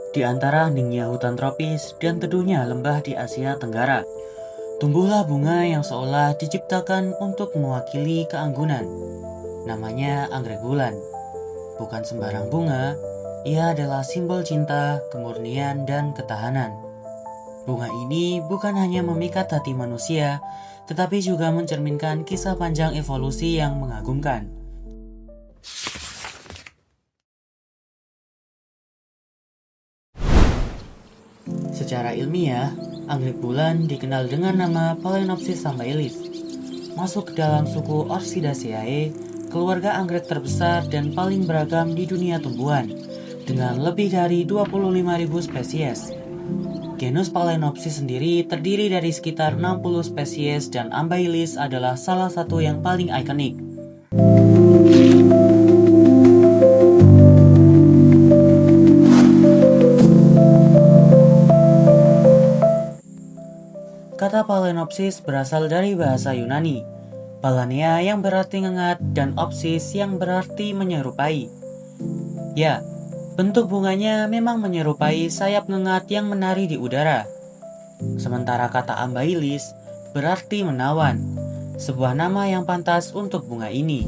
Di antara heningnya hutan tropis dan teduhnya lembah di Asia Tenggara, tumbuhlah bunga yang seolah diciptakan untuk mewakili keanggunan. Namanya anggrek bulan. Bukan sembarang bunga, ia adalah simbol cinta, kemurnian, dan ketahanan. Bunga ini bukan hanya memikat hati manusia, tetapi juga mencerminkan kisah panjang evolusi yang mengagumkan. Secara ilmiah, anggrek bulan dikenal dengan nama Phalaenopsis sambaelis. Masuk ke dalam suku Orchidaceae, keluarga anggrek terbesar dan paling beragam di dunia tumbuhan, dengan lebih dari 25.000 spesies. Genus Phalaenopsis sendiri terdiri dari sekitar 60 spesies dan Ambaelis adalah salah satu yang paling ikonik. Kata Phalaenopsis berasal dari bahasa Yunani, Phalania yang berarti ngengat dan opsis yang berarti menyerupai. Ya, bentuk bunganya memang menyerupai sayap ngengat yang menari di udara. Sementara kata Ambaelis berarti menawan, sebuah nama yang pantas untuk bunga ini.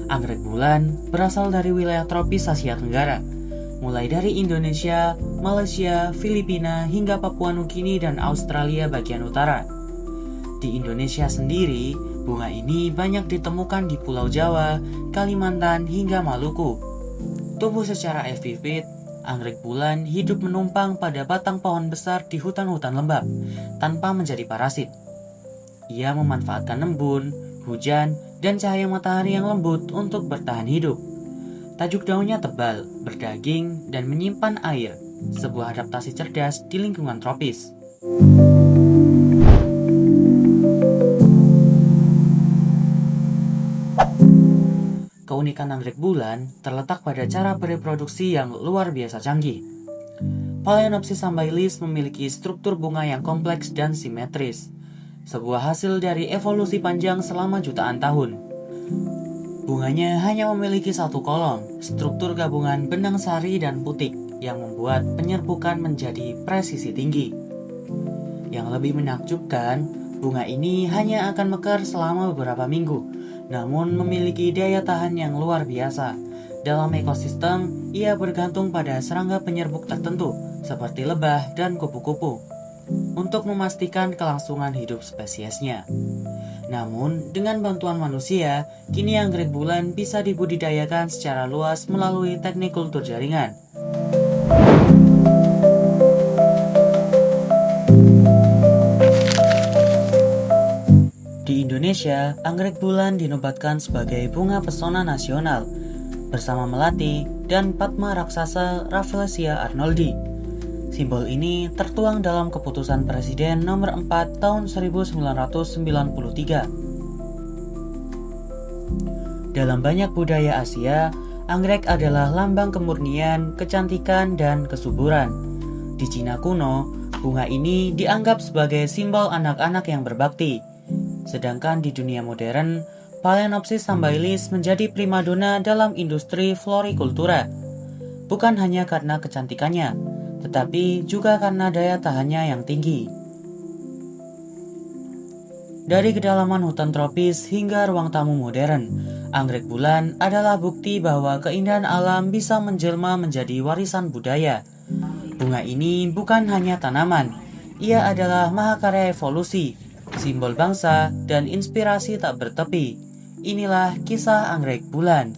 Anggrek bulan berasal dari wilayah tropis Asia Tenggara, mulai dari Indonesia, Malaysia, Filipina, hingga Papua Nugini dan Australia bagian utara. Di Indonesia sendiri, bunga ini banyak ditemukan di Pulau Jawa, Kalimantan, hingga Maluku. Tumbuh secara epifit, anggrek bulan hidup menumpang pada batang pohon besar di hutan-hutan lembab, tanpa menjadi parasit. Ia memanfaatkan embun, hujan, dan cahaya matahari yang lembut untuk bertahan hidup. Tajuk daunnya tebal, berdaging, dan menyimpan air, sebuah adaptasi cerdas di lingkungan tropis. Keunikan anggrek bulan terletak pada cara bereproduksi yang luar biasa canggih. Phalaenopsis sambaelis memiliki struktur bunga yang kompleks dan simetris, sebuah hasil dari evolusi panjang selama jutaan tahun. Bunganya hanya memiliki satu kolom, struktur gabungan benang sari dan putik yang membuat penyerbukan menjadi presisi tinggi. Yang lebih menakjubkan, bunga ini hanya akan mekar selama beberapa minggu, namun memiliki daya tahan yang luar biasa. Dalam ekosistem, ia bergantung pada serangga penyerbuk tertentu, seperti lebah dan kupu-kupu, untuk memastikan kelangsungan hidup spesiesnya. Namun, dengan bantuan manusia, kini anggrek bulan bisa dibudidayakan secara luas melalui teknik kultur jaringan. Di Indonesia, anggrek bulan dinobatkan sebagai bunga pesona nasional bersama melati dan Padma raksasa Rafflesia arnoldi. Simbol ini tertuang dalam keputusan Presiden nomor 4 tahun 1993. Dalam banyak budaya Asia, anggrek adalah lambang kemurnian, kecantikan, dan kesuburan. Di Cina kuno, bunga ini dianggap sebagai simbol anak-anak yang berbakti. Sedangkan di dunia modern, Phalaenopsis sambaelis menjadi primadona dalam industri florikultura. Bukan hanya karena kecantikannya, tetapi juga karena daya tahannya yang tinggi. Dari kedalaman hutan tropis hingga ruang tamu modern, anggrek bulan adalah bukti bahwa keindahan alam bisa menjelma menjadi warisan budaya. Bunga ini bukan hanya tanaman, ia adalah mahakarya evolusi, simbol bangsa, dan inspirasi tak bertepi. Inilah kisah anggrek bulan.